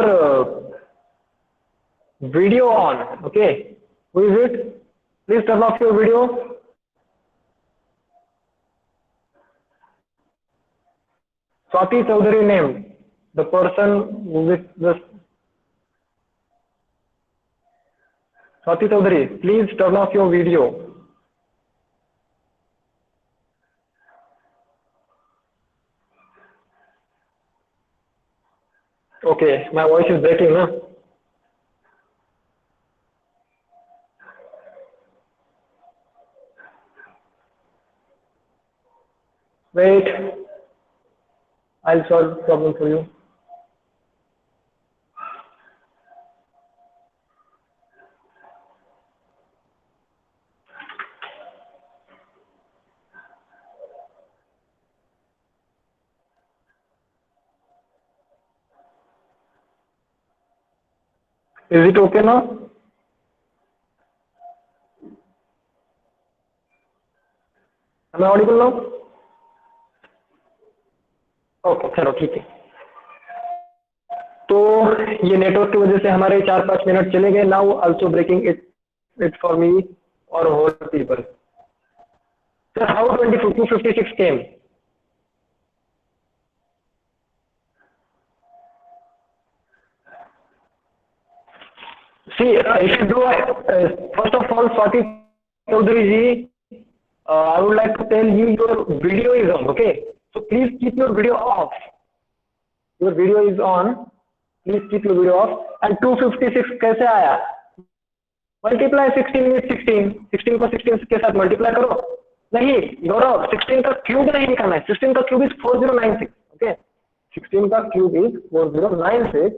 video on. Okay, who is it? Please turn off your video. Swati Chaudhary named the person with the Swati Chaudhary, please turn off your video. Okay, my voice is breaking, huh? Wait, I'll solve the problem for you. Is it okay now? Am I audible now? Okay चलो ठीक है. तो ये network की वजह से हमारे 4-5 minute चले गए. Now also breaking it for me और whole people. Sir how 256 came? See, if you do, first of all, Swati Chaudhary ji, I would like to tell you your video is on, okay? So please keep your video off. Your video is on. Please keep your video off. And 256 कैसे आया? Multiply 16 with 16. 16 को 16 के साथ multiply करो. नहीं, गौरव, 16 का cube नहीं निकालना है. 16 का क्यूब is 4096. Okay? 16 का क्यूब is 4096.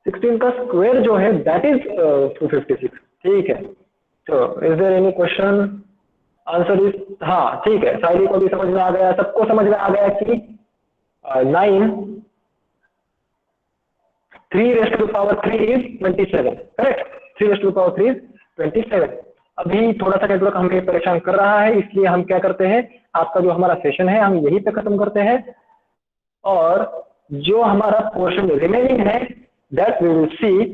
16 का स्क्वायर जो है that is 256. ठीक है. So is there any question? Answer is हाँ ठीक है. साइली को भी समझ में आ गया, सबको समझ में आ गया कि 9 3⁻³ इज 27. करेक्ट. 3⁻³ इज 27. अभी थोड़ा सा नेटवर्क हमें परेशान कर रहा है, इसलिए हम क्या करते हैं, आपका जो हमारा सेशन है हम यहीं पे खत्म करते हैं, और जो हमारा पोर्शन रिमेनिंग है दैट वी विल सी